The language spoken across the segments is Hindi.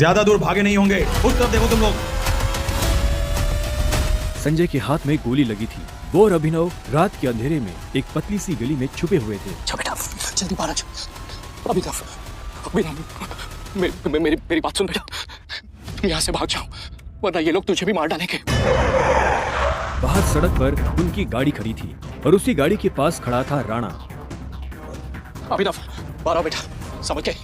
ज्यादा दूर भागे नहीं होंगे, उस तरफ देखो तुम लोग। संजय के हाथ में गोली लगी थी। वो और अभिनव रात के अंधेरे में एक पतली सी गली में छुपे हुए थे। बेटा जल्दी बाहर आ जाओ। मेरी बात सुन बेटा, तुम यहाँ से भाग जाओ वरना ये लोग तुझे भी मार डालेंगे। बाहर सड़क पर उनकी गाड़ी खड़ी थी और उसी गाड़ी के पास खड़ा था राणा। अभिनव बाहर आओ बेटा, समझ गए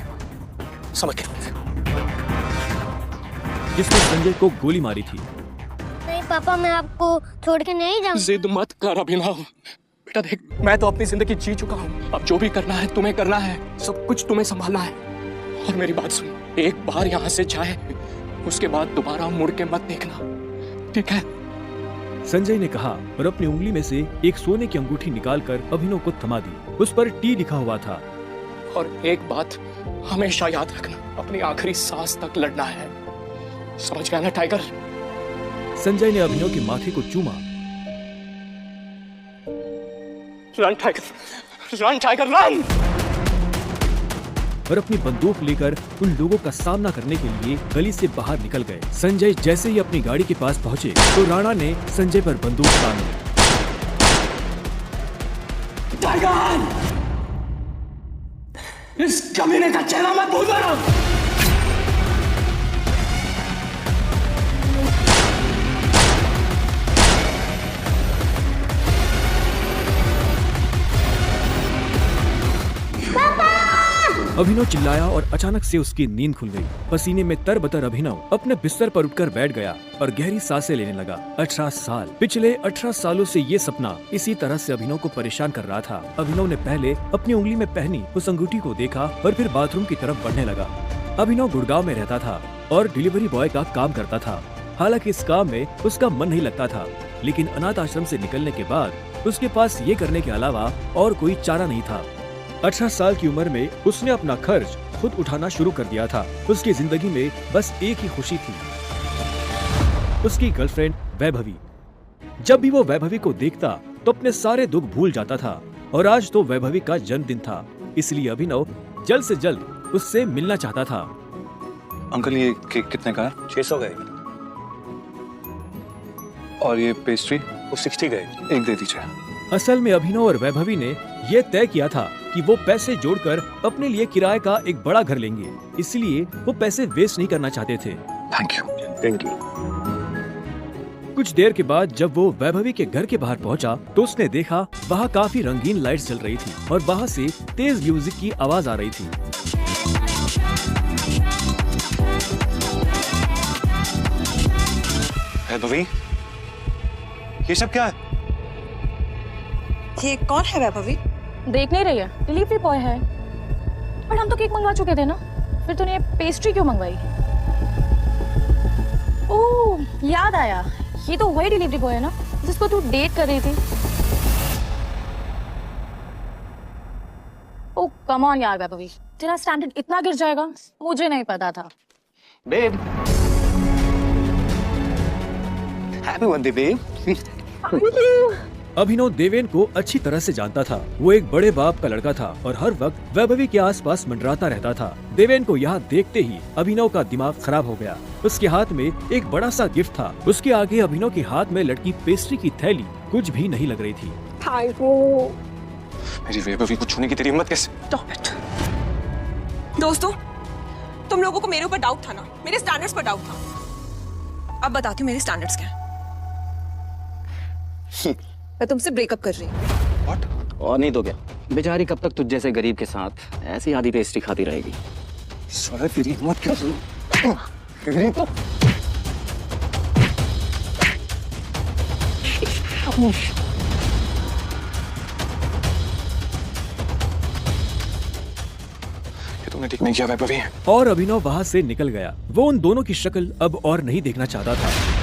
जिसने संजय को गोली मारी थी। नहीं पापा, मैं आपको छोड़ के नहीं जाऊंगा। जिद मत कर अभिनव। बेटा देख, मैं तो अपनी जिंदगी जी चुका हूँ, अब जो भी करना है तुम्हें करना है, सब कुछ तुम्हें संभालना है। और मेरी बात सुन, एक बार यहाँ से जाए उसके बाद दोबारा मुड़ के मत देखना, ठीक है? संजय ने कहा और अपनी उंगली में से एक सोने की अंगूठी निकालकर अभिनव को थमा दी। उस पर टी लिखा हुआ था। और एक बात हमेशा याद रखना, अपनी आखिरी सांस तक लड़ना है, समझ गया ना टाइगर? संजय ने अभिनव के माथे को चूमा। Run tiger, run tiger run! और अपनी बंदूक लेकर उन लोगों का सामना करने के लिए गली से बाहर निकल गए। संजय जैसे ही अपनी गाड़ी के पास पहुंचे तो राणा ने संजय पर बंदूक तान ली। टाइगर! इस कमीने का चेहरा मत भूलना! अभिनव चिल्लाया और अचानक से उसकी नींद खुल गई। पसीने में तरबतर अभिनव अपने बिस्तर पर उठकर बैठ गया और गहरी सांसें लेने लगा। 18 साल, पिछले 18 सालों से ये सपना इसी तरह से अभिनव को परेशान कर रहा था। अभिनव ने पहले अपनी उंगली में पहनी उस अंगूठी को देखा और फिर बाथरूम की तरफ बढ़ने लगा। अभिनव गुड़गांव में रहता था और डिलीवरी बॉय का काम करता था। हालांकि इस काम में उसका मन नहीं लगता था, लेकिन अनाथ आश्रम से निकलने के बाद उसके पास ये करने के अलावा और कोई चारा नहीं था। 18 साल की उम्र में उसने अपना खर्च खुद उठाना शुरू कर दिया था। उसकी जिंदगी में बस एक ही खुशी थी, उसकी गर्लफ्रेंड वैभवी। जब भी वो वैभवी को देखता तो अपने सारे दुख भूल जाता था और आज तो वैभवी का जन्मदिन था, इसलिए अभिनव जल्द से जल्द उससे मिलना चाहता था। अंकल ये केक कितने का है? 600 गए। और ये पेस्ट्री? वो 60 गए। एक दे दीजिए। असल में अभिनव और वैभवी ने ये तय किया था कि वो पैसे जोड़कर अपने लिए किराए का एक बड़ा घर लेंगे, इसलिए वो पैसे वेस्ट नहीं करना चाहते थे। Thank you. Thank you. कुछ देर के बाद जब वो वैभवी के घर के बाहर पहुंचा तो उसने देखा वहाँ काफी रंगीन लाइट्स जल रही थी और बाहर से तेज म्यूजिक की आवाज आ रही थी। वैभवी, ये सब क्या है? ये कौन है वैभवी? देख नहीं रही है, डिलीवरी बॉय है। पर हम तो केक मंगवा चुके थे ना, फिर तूने ये पेस्ट्री क्यों मंगवाई? ओह याद आया, ये तो वही डिलीवरी बॉय है ना जिसको तू डेट कर रही थी। ओह कम ऑन यार वैभवी, तेरा स्टैंडर्ड इतना गिर जाएगा मुझे नहीं पता था। Babe, happy birthday babe. Abhinav Deven को अच्छी तरह से जानता था। वो एक बड़े बाप का लड़का था और हर वक्त वैभवी के आसपास मंडराता रहता था। देवेन को यहाँ देखते ही अभिनव का दिमाग खराब हो गया। उसके हाथ में एक बड़ा सा गिफ्ट था, उसके आगे अभिनव के हाथ में लटकी पेस्ट्री की थैली कुछ भी नहीं लग रही थी। मेरी वैभवी को छूने की तेरी हिम्मत कैसे? दोस्तों, तुम लोगों को मेरे ऊपर डाउट था ना, मेरे स्टैंडर्ड्स पर डाउट था। अब बताती हूँ मेरे स्टैंडर्ड्स क्या हैं। मैं तुमसे ब्रेकअप कर रही हूँ। What? और नहीं तो क्या, बेचारी कब तक तुझ जैसे गरीब के साथ ऐसी आधी पेस्ट्री खाती रहेगी। साला तेरी हिम्मत कैसे? ये तुमने ठीक नहीं किया वैभवी। और अभिनव वहाँ से निकल गया। वो उन दोनों की शक्ल अब और नहीं देखना चाहता था।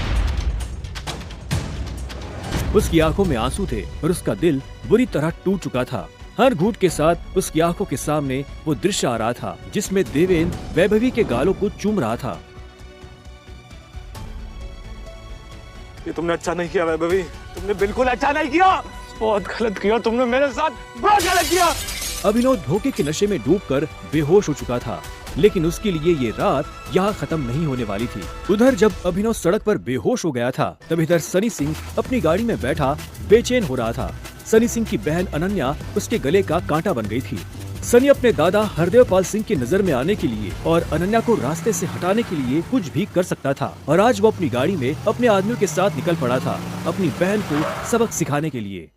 उसकी आंखों में आंसू थे और उसका दिल बुरी तरह टूट चुका था। हर घूंट के साथ उसकी आंखों के सामने वो दृश्य आ रहा था जिसमें देवेन वैभवी के गालों को चूम रहा था। ये तुमने अच्छा नहीं किया वैभवी, तुमने बिल्कुल अच्छा नहीं किया। बहुत गलत किया तुमने मेरे साथ, बहुत गलत किया। अभिनव धोखे के नशे में डूबकर बेहोश हो चुका था। लेकिन उसके लिए ये रात यहाँ खत्म नहीं होने वाली थी। उधर जब अभिनव सड़क पर बेहोश हो गया था, तब इधर सनी सिंह अपनी गाड़ी में बैठा बेचैन हो रहा था। सनी सिंह की बहन अनन्या उसके गले का कांटा बन गई थी। सनी अपने दादा हरदेवपाल सिंह की नजर में आने के लिए और अनन्या को रास्ते से हटाने के लिए कुछ भी कर सकता था, और आज वो अपनी गाड़ी में अपने आदमियों के साथ निकल पड़ा था अपनी बहन को सबक सिखाने के लिए।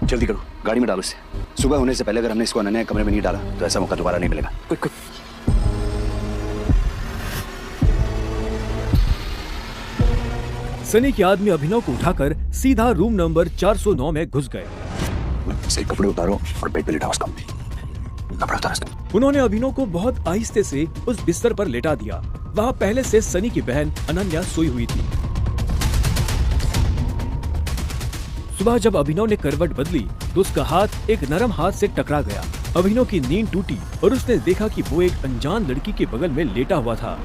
जल्दी करो, गाड़ी में डालो इसे। सुबह होने से पहले अगर हमने इसको अनन्या के कमरे में नहीं डाला तो ऐसा मौका दोबारा नहीं मिलेगा। Quick quick. सनी के आदमी अभिनव को उठाकर सीधा रूम नंबर 409 में घुस गए। से कपड़े उतारो और बेड पे लिटाओ उसको। कपड़े उतारो इसको। उन्होंने अभिनव को बहुत आहिस्ते से उस बिस्तर पर लेटा दिया। वहाँ पहले से सनी की बहन अनन्या सोई हुई थी। सुबह जब अभिनव ने करवट बदली तो उसका हाथ एक नरम हाथ से टकरा गया। अभिनव की नींद टूटी और उसने देखा कि वो एक अनजान लड़की के बगल में लेटा हुआ था।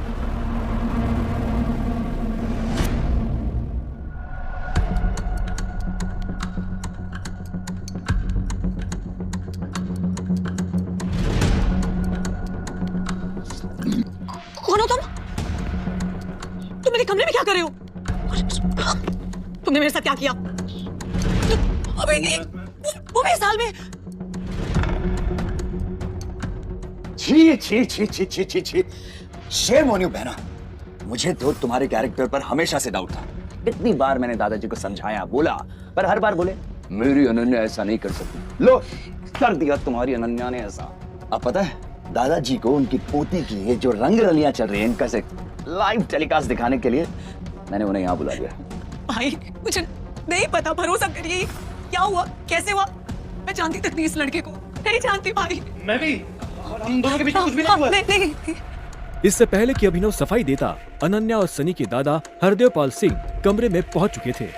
कौन हो तुम? तुम मेरे कमरे में क्या कर रहे हो? तुमने मेरे साथ क्या किया? अबे वो मेरे साल में। छी छी छी छी छी छी छी। शेम ऑन यू बहना। मुझे तो तुम्हारे कैरेक्टर पर हमेशा से डाउट था। इतनी बार मैंने दादाजी को समझाया, बोला, पर हर बार बोले मेरी अनन्या ऐसा नहीं कर सकती। लो, कर दिया तुम्हारी अनन्या ने ऐसा। अब पता है दादाजी को उनकी पोती की ये जो रंग रलियां चल रही है, इनका से लाइव टेलीकास्ट दिखाने के लिए मैंने उन्हें यहाँ बुला लिया। भाई मुझे नहीं पता, भरोसा करिए। क्या हुआ, कैसे हुआ? मैं जानती तक नहीं इस लड़के को, नहीं जानती भाई। मैं भी, हम दोनों के बीच में कुछ भी नहीं हुआ। नहीं। इससे पहले कि अभिनव सफाई देता, अनन्या और सनी के दादा हरदेवपाल सिंह कमरे में पहुंच चुके थे।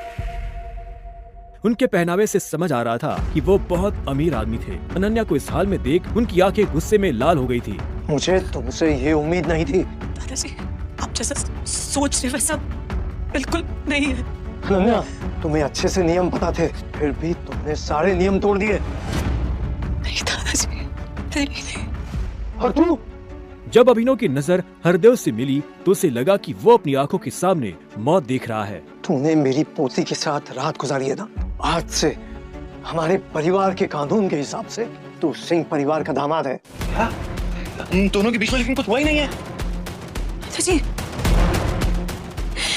उनके पहनावे से समझ आ रहा था कि वो बहुत अमीर आदमी थे। अनन्या को इस हाल में देख उनकी आंखें गुस्से में लाल हो गई थी। मुझे तुमसे ये उम्मीद नहीं थी। दादाजी, आप जैसा सोच रहे वैसा बिल्कुल नहीं है। अनन्या, तुम्हें अच्छे से नियम पता थे, फिर भी तुमने सारे नियम तोड़ दिए। नहीं दादाजी, नहीं। और तू? जब अभिनव की नजर हरदेव से मिली तो उसे लगा कि वो अपनी आंखों के सामने मौत देख रहा है। तूने मेरी पोती के साथ रात गुजारी है ना? आज से हमारे परिवार के कानून के हिसाब से तू सिंह परिवार का दामाद है। क्या? उन दोनों के बीच में लेकिन कुछ हुआ ही नहीं है। दादाजी,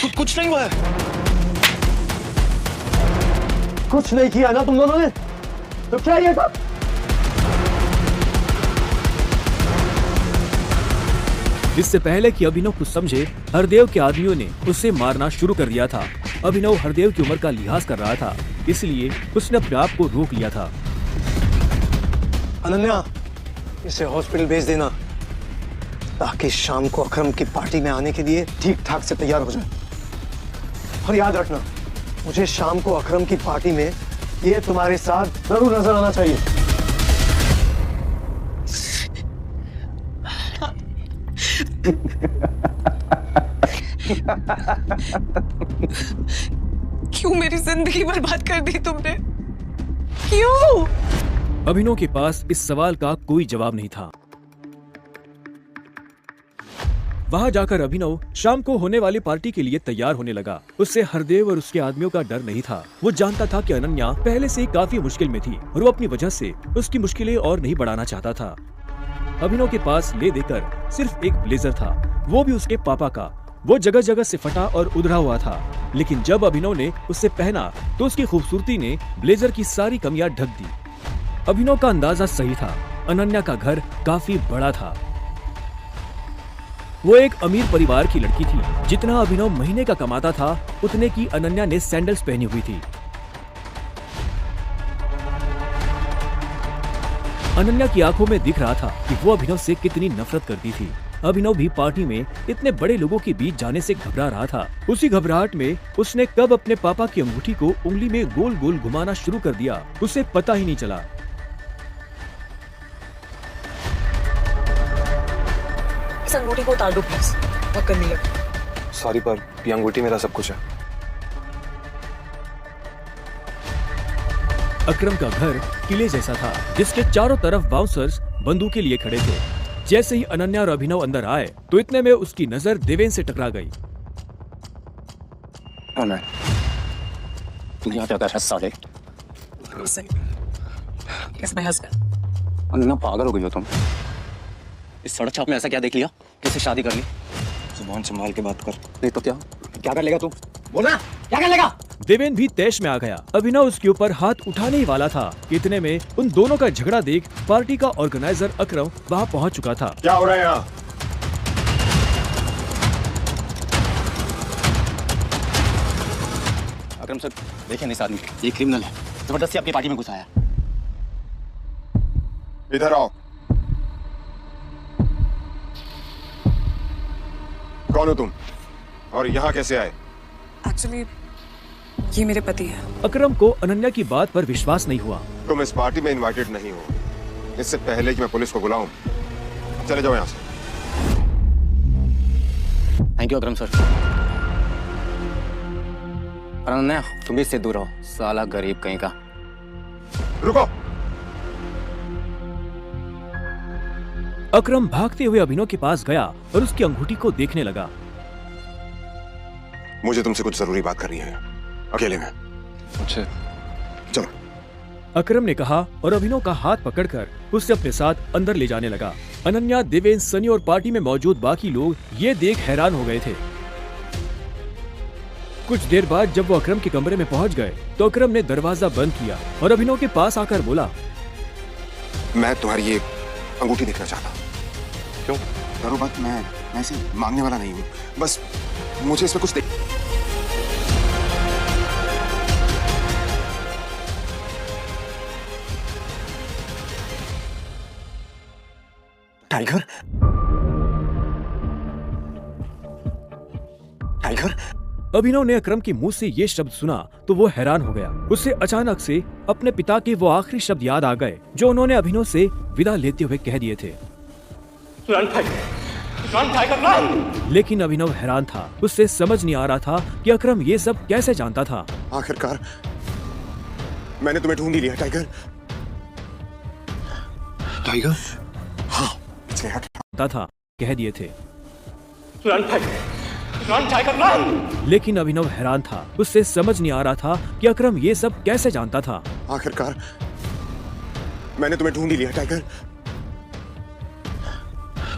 कुछ नहीं हुआ है। कुछ नहीं किया ना तुम दोनों ने? तो क्या ये था? इससे पहले कि अभिनव कुछ समझे, हरदेव के आदमियों ने उसे मारना शुरू कर दिया था। अभिनव हरदेव की उम्र का लिहाज कर रहा था, इसलिए उसने अपने आप को रोक लिया था। अनन्या, इसे हॉस्पिटल भेज देना ताकि शाम को अकरम की पार्टी में आने के लिए ठीक ठाक से तैयार हो जाए। और याद रखना, मुझे शाम को अकरम की पार्टी में ये तुम्हारे साथ जरूर नजर आना चाहिए। क्यों मेरी जिंदगी बर्बाद कर दी तुमने? क्यों? अभिनव के पास इस सवाल का कोई जवाब नहीं था। वहां जाकर अभिनव शाम को होने वाली पार्टी के लिए तैयार होने लगा। उससे हरदेव और उसके आदमियों का डर नहीं था। वो जानता था कि अनन्या पहले से ही काफी मुश्किल में थी और वो अपनी वजह से उसकी मुश्किलें और नहीं बढ़ाना चाहता था। अभिनव के पास ले देकर सिर्फ एक ब्लेजर था, वो भी उसके पापा का। वो जगह जगह से फटा और उधड़ा हुआ था, लेकिन जब अभिनव ने उसे पहना तो उसकी खूबसूरती ने ब्लेजर की सारी कमियां ढक दी। अभिनव का अंदाजा सही था, अनन्या का घर काफी बड़ा था। वो एक अमीर परिवार की लड़की थी। जितना अभिनव महीने का कमाता था, उतने की अनन्या ने सैंडल्स पहनी हुई थी। अनन्या की आंखों में दिख रहा था कि वो अभिनव से कितनी नफरत करती थी। अभिनव भी पार्टी में इतने बड़े लोगों के बीच जाने से घबरा रहा था। उसी घबराहट में उसने कब अपने पापा की अंगूठी को उंगली में गोल गोल घुमाना शुरू कर दिया, उसे पता ही नहीं चला। इस अंगूठी को उतार दो प्लीज, बहुत गंदी लगी। सॉरी पर ये अंगूठी मेरा सब कुछ है। अकरम का घर किले जैसा था, जिसके चारों तरफ बाउंसर्स बंदूकें लिए खड़े थे। जैसे ही अनन्या और अभिनव अंदर आए तो इतने में उसकी नजर देवेन से टकरा गई। तू यहाँ क्या कर रहा है साले? अन्ना पागल हो गई हो तुम? इस सड़क छाप में ऐसा क्या देख लिया किससे शादी कर ली? जुबान संभाल के बात कर, नहीं तो क्या कर लेगा तू? बोला क्या कर लेगा? देवेन भी तैश में आ गया। अभिनव उसके ऊपर हाथ उठाने ही वाला था। इतने में उन दोनों का झगड़ा देख पार्टी का ऑर्गेनाइजर अकरम वहाँ पहुँच चुका था। क्या हो रहा है यहाँ? अकरम सर देखिए इस आदमी, ये क्रिमिनल है, जबरदस्ती अपनी पार्टी में घुसा है। इधर आओ। कौन हो तुम और यहाँ कैसे आए? एक्चुअली ये मेरे पति है। अकरम को अनन्या की बात पर विश्वास नहीं हुआ। तुम इस पार्टी में इनवाइटेड नहीं हो। इससे पहले कि मैं पुलिस को बुलाऊं, चले जाओ यहाँ से। Thank you Akram sir. Ananya तुम भी इससे दूर रहो, साला गरीब कहीं का। रुको। अकरम भागते हुए अभिनव के पास गया और उसकी अंगूठी को देखने लगा। मुझे तुमसे कुछ जरूरी बात करनी है, अकेले में। अच्छा चलो। अकरम ने कहा और अभिनव का हाथ पकड़कर उसे अपने साथ अंदर ले जाने लगा। अनन्या, देवेन, सनी और पार्टी में मौजूद बाकी लोग ये देख हैरान हो गए थे। कुछ देर बाद जब वो अकरम के कमरे में पहुंच गए तो अकरम ने दरवाजा बंद किया और अभिनव के पास आकर बोला, मैं तुम्हारी ये अंगूठी देखना चाहता हूँ। क्यों? करो बात, मैं ऐसे मांगने वाला नहीं हूँ, बस मुझे इसमें कुछ देख। टाइगर? टाइगर? अभिनव ने अकरम के मुंह से ये शब्द सुना तो वो हैरान हो गया। उसे अचानक से अपने पिता के वो आखिरी शब्द याद आ गए जो उन्होंने अभिनव से विदा लेते हुए कह दिए थे। लेकिन अभिनव हैरान था, उससे समझ नहीं आ रहा था कि अकरम ये सब कैसे जानता था। आखिरकार मैंने तुम्हें ढूंढ ही लिया टाइगर। टाइगर? हाँ, जानता था, कह दिए थे। लेकिन अभिनव हैरान था, उससे समझ नहीं आ रहा था कि अकरम ये सब कैसे जानता था। आखिरकार मैंने तुम्हें ढूंढ ही लिया टाइगर।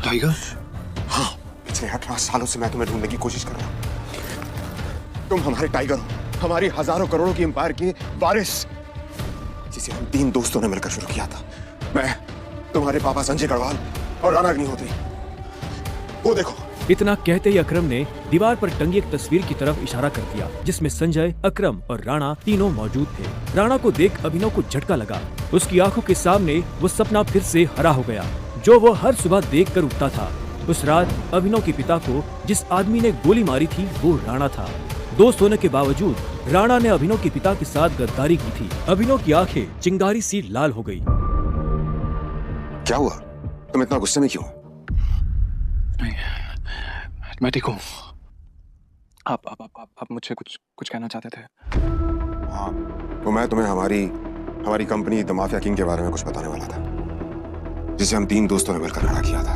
टाइगर? हाँ, पिछले 18 सालों से मैं तुम्हें ढूंढने की कोशिश कर रहा हूं। तुम हमारे टाइगर हो, हमारी हजारों करोड़ों की एम्पायर की वारिस, जिसे हम 3 दोस्तों ने मिलकर शुरू किया था। मैं, तुम्हारे पापा संजय गढ़वाल और राणा अग्निहोत्री। वो देखो। इतना कहते ही अकरम ने दीवार पर टंगी एक तस्वीर की तरफ इशारा कर दिया जिसमें संजय, अकरम और राणा तीनों मौजूद थे। राणा को देख अभिनव को झटका लगा। उसकी आंखों के सामने वो सपना फिर से हरा हो गया जो वो हर सुबह देख कर उठता था। उस रात अभिनव के पिता को जिस आदमी ने गोली मारी थी वो राणा था। दोस्त होने के बावजूद राणा ने अभिनव के पिता के साथ गद्दारी की थी। अभिनव की आंखें चिंगारी सी लाल हो गई। क्या हुआ? तुम इतना गुस्से में क्यों? मैं ठीक हूँ। आप मुझसे कुछ कहना चाहते थे? हाँ, तो मैं तुम्हें हमारी कंपनी द माफिया किंग के बारे में कुछ बताने वाला था, जिसे हम 3 दोस्तों ने मिलकर खड़ा किया था।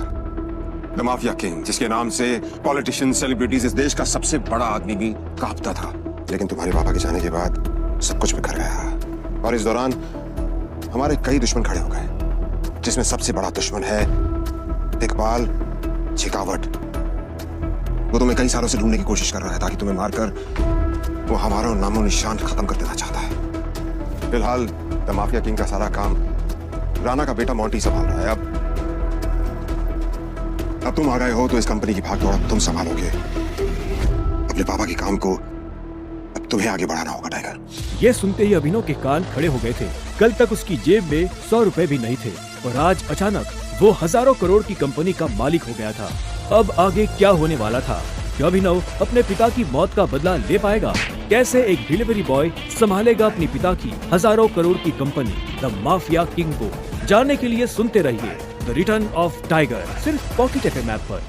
द माफिया किंग, जिसके नाम से पॉलिटिशियन, सेलिब्रिटीज, इस देश का सबसे बड़ा आदमी भी कांपता था। लेकिन तुम्हारे पापा के जाने के बाद सब कुछ बिखर गया और इस दौरान हमारे कई दुश्मन खड़े हो गए, जिसमें सबसे बड़ा दुश्मन है इकबाल शेखावत। वो तुम्हें कई सालों से ढूंढने की कोशिश कर रहा है ताकि तुम्हें मारकर वो हमारा नामो निशान खत्म कर देना चाहता है। फिलहाल द माफिया किंग का सारा काम राणा का बेटा मोंटी संभाल रहा है। अब तुम आ गए हो तो इस कंपनी की भागदौड़ तुम संभालोगे। अपने पापा के काम को अब तुम्हें आगे बढ़ाना होगा टाइगर। ये सुनते ही अभिनव के कान खड़े हो गए थे। कल तक उसकी जेब में 100 रुपए भी नहीं थे और आज अचानक वो हजारों करोड़ की कंपनी का मालिक हो गया था। अब आगे क्या होने वाला था? क्या अभिनव अपने पिता की मौत का बदला ले पाएगा? कैसे एक डिलीवरी बॉय संभालेगा अपने पिता की हजारों करोड़ की कंपनी द माफिया किंग को? जानने के लिए सुनते रहिए द रिटर्न ऑफ टाइगर, सिर्फ पॉकेट एफएम ऐप पर।